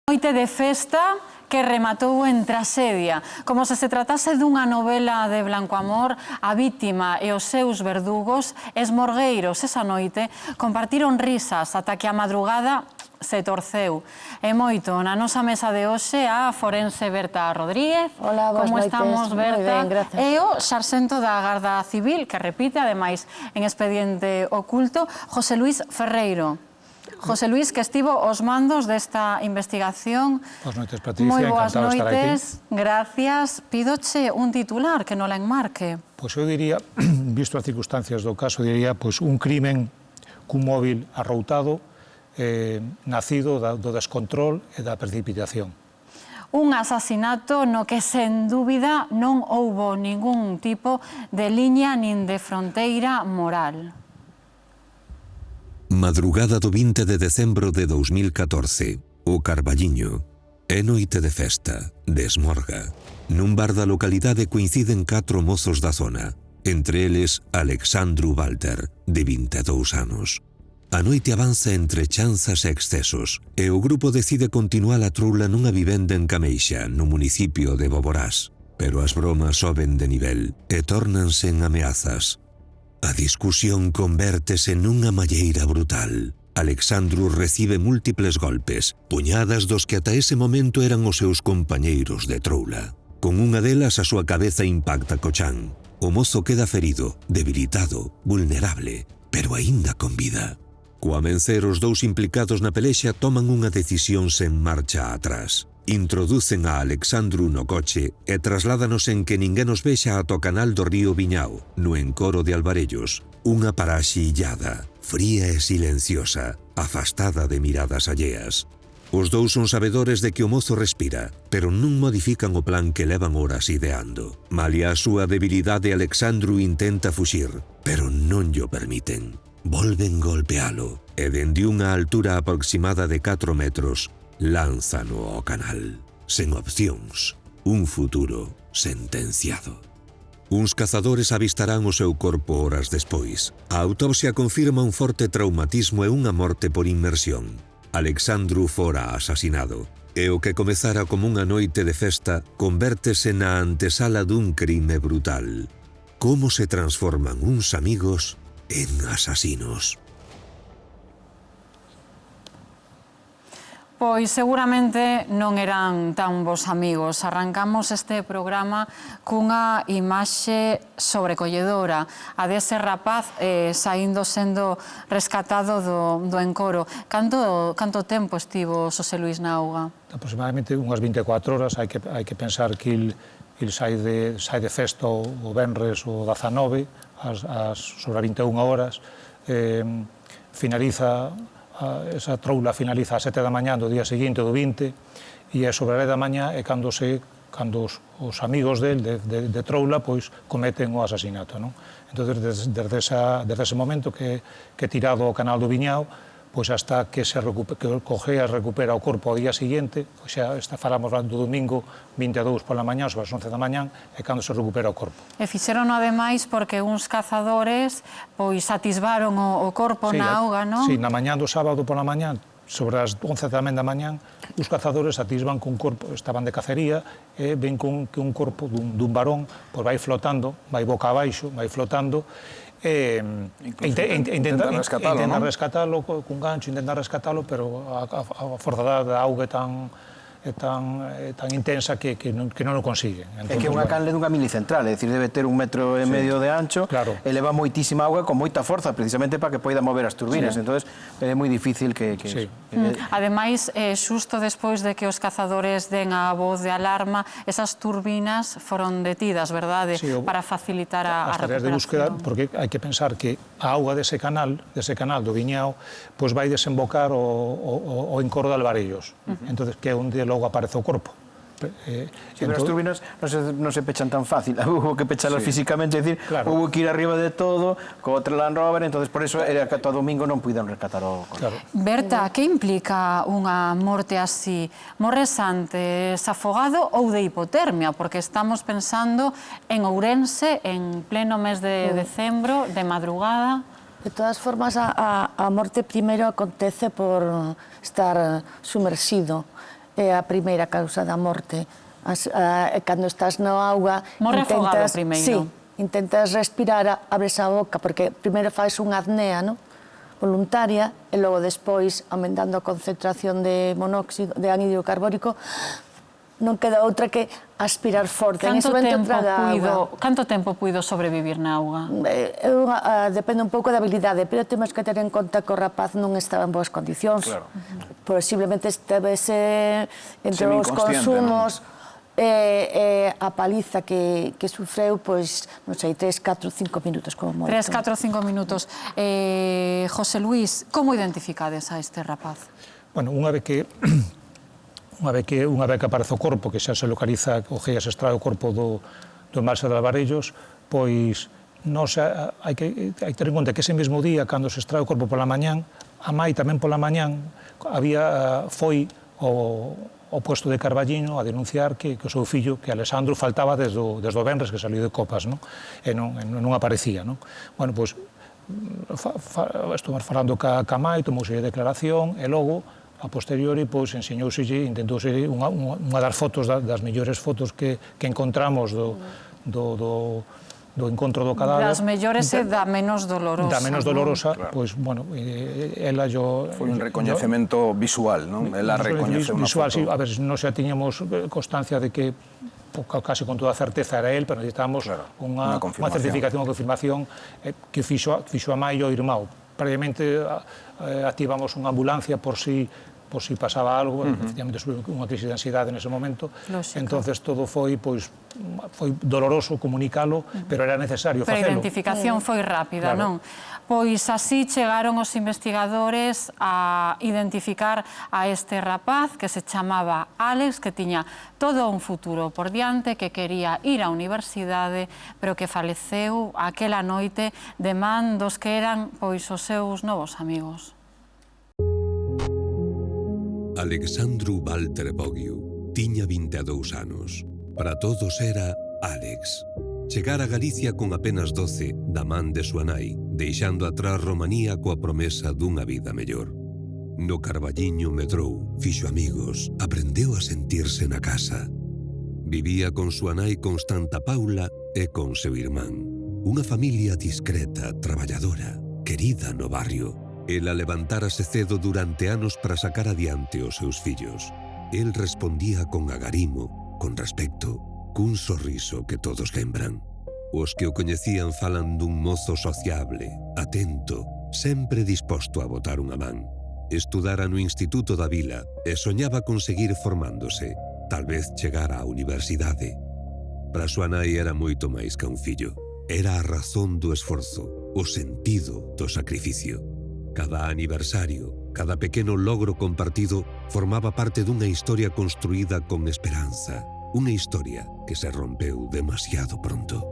Noite de festa que rematou en traxedia. Como se tratase dunha novela de Blanco Amor, a vítima e os seus verdugos, esmorgueiros esa noite, compartiron risas ata que a madrugada se torceu. E moito, na nosa mesa de hoxe, a forense Berta Rodríguez. Hola, boas noites. Como estamos, Berta? Moi ben, gracias. E o sarxento da Garda Civil, que repite, ademais, en expediente oculto, José Luis Ferreiro. José Luis, que estivo aos mandos desta investigación. Boas noites, Patricia, Moi boas encantado de estar aquí. Gracias. Pídoche un titular que non la enmarque. Pois eu diría, visto as circunstancias do caso, diría un crimen cun móvil arroutado, nacido do descontrol e da precipitación. Un asasinato no que, sen dúbida, non houbo ningún tipo de liña nin de fronteira moral. Madrugada do 20 de decembro de 2014, o Carballiño. É noite de festa, de esmorga. Nun bar da localidade coinciden 4 mozos da zona, entre eles Alexandru Walter, de 22 anos. A noite avanza entre chanzas e excesos, e o grupo decide continuar a troula nunha vivenda en Cameixa, no municipio de Boborás. Pero as bromas soben de nivel e tórnanse en ameazas. A discusión convértese nunha malleira brutal. Alexandru recibe múltiples golpes, puñadas dos que ata ese momento eran os seus compañeiros de troula. Con unha delas a súa cabeza impacta co chan. O mozo queda ferido, debilitado, vulnerable, pero aínda con vida. Co amencer, os dous implicados na pelexa toman unha decisión sen marcha atrás. Introducen a Alexandru no coche e trasládanos en que ninguén os vexa ata o canal do río Viñao, no encoro de Alvarellos. Unha paraxe illada, fría e silenciosa, afastada de miradas alleas. Os dous son sabedores de que o mozo respira, pero non modifican o plan que levan horas ideando. Malia a súa debilidade, Alexandru intenta fuxir, pero non llo permiten. Volven golpealo e dende unha altura aproximada de 4 metros, lánzano ao canal, sen opcións, un futuro sentenciado. Uns cazadores avistarán o seu corpo horas despois. A autopsia confirma un forte traumatismo e unha morte por inmersión. Alexandru fora asasinado, e o que comezara como unha noite de festa convértese na antesala dun crime brutal. Como se transforman uns amigos en asasinos? Pois seguramente non eran tan bons amigos. Arrancamos este programa cunha imaxe sobrecolledora, a dese rapaz saindo sendo rescatado do encoro. Canto tempo estivo Xosé Luis na auga? Aproximadamente unhas 24 horas. Hai que pensar que il sai de festa o venres o 19, sobre 21 horas, finaliza. Esa troula finaliza a 7 da mañá do día seguinte, do 20, e é sobre a 10 da mañá é cando os amigos de troula cometen o asasinato. Entón, desde ese momento que é tirado ao canal do Viñao, hasta que o Cogea recupera o corpo ao día seguinte, xa falamos do domingo 22 pola mañá, sobre as 11 da mañá, é cando se recupera o corpo. E fixeron ademais porque uns cazadores atisbaron o corpo na auga, non? Sí, na mañá do sábado pola mañá, sobre as 11 tamén da mañá, os cazadores atisban cun corpo, estaban de cacería, e ven que un corpo dun varón vai flotando, vai boca abaixo, vai flotando, intenta rescatalo cun gancho, intenta rescatalo, pero a forza da auga é tan intensa que non o consigue. É que é unha canle dunha milicentral, é dicir, debe ter 1,5 metro de ancho, e leva moitísima auga con moita forza, precisamente para que poida mover as turbinas, entón é moi difícil que... Ademais, xusto despois de que os cazadores den a voz de alarma, esas turbinas foron detidas, verdade? Para facilitar a recuperación. As tareas de búsqueda, porque hai que pensar que a auga dese canal do Viñao, vai desembocar o encoro de Alvarellos, entón, que é onde logo aparece o corpo. Pero as turbinas non se pechan tan fácil, hubo que pechalas físicamente, é dicir, hubo que ir arriba de todo, co outro Land Rover, entón, por eso era que todo domingo non puidan rescatar o corpo. Berta, que implica unha morte así? Morres antes afogado ou de hipotermia? Porque estamos pensando en Ourense, en pleno mes de decembro, de madrugada. De todas formas, a morte primeiro acontece por estar sumersido é a primeira causa da morte. Cando estás na auga... Morre afogado primeiro. Sí, intentas respirar, abres a boca, porque primeiro faz unha apnea, non? Voluntaria, e logo despois, aumentando a concentración de monóxido, de anhídrido carbónico, non queda outra que aspirar forte. Canto tempo puido sobrevivir na auga? Depende un pouco da habilidade, pero temos que ter en conta que o rapaz non estaba en boas condicións. Posiblemente estivese entre os consumos e a paliza que sufreu, pois, non sei, 3, 4, 5 minutos como moito. 3, 4, 5 minutos. José Luis, como identificades a este rapaz? Bueno, unha vez que aparece o corpo, que xa se localiza, o GEA se extrae o corpo do embalse de Alvarellos, pois hai que ter en conta que ese mesmo día, cando se extrae o corpo pola mañán, a mai tamén pola mañán foi ao puesto de Carballiño a denunciar que o seu fillo, que Alessandro, faltaba desde o venres, que saliu de copas, e non aparecía. Bueno, pois, estuvimos falando ca mai, tomouse a declaración, e logo, a posteriori, pois, enseñouselle, intentouse unha das fotos, das mellores fotos que encontramos do encontro do cadáver. Das mellores e da menos dolorosa. Da menos dolorosa, pois, bueno, ela foi un recoñecemento visual, non? Ela recoñece unha foto. Sí, a ver, non xa tiñamos constancia de que casi con toda certeza era él, pero necesitábamos unha certificación ou confirmación que fixo a mai e o irmão. Previamente activamos unha ambulancia por si pasaba algo, efectivamente unha crisis de ansiedade nese momento, entonces todo foi doloroso comunicalo, pero era necesario facelo. Pero a identificación foi rápida, non? Pois así chegaron os investigadores a identificar a este rapaz que se chamaba Álex, que tiña todo un futuro por diante, que quería ir á universidade, pero que faleceu aquela noite de man dos que eran pois os seus novos amigos. Alexandru Walter Bogiu tiña 22 anos. Para todos era Álex. Chegara a Galicia con apenas 12 da man de súa nai, deixando atrás Romanía coa promesa dunha vida mellor. No Carballiño medrou, fixo amigos, aprendeu a sentirse na casa. Vivía con súa nai Constanta Paula e con seu irmán. Unha familia discreta, traballadora, querida no barrio. Ela levantárase cedo durante anos para sacar adiante os seus fillos. El respondía con agarimo, con respecto, cun sorriso que todos lembran. Os que o coñecían falan dun mozo sociable, atento, sempre disposto a botar unha man. Estudara no Instituto da Vila e soñaba con seguir formándose, tal vez chegar á universidade. Para súa nai era moito máis que un fillo. Era a razón do esforzo, o sentido do sacrificio. Cada aniversario, cada pequeno logro compartido formaba parte dunha historia construída con esperanza, unha historia que se rompeu demasiado pronto.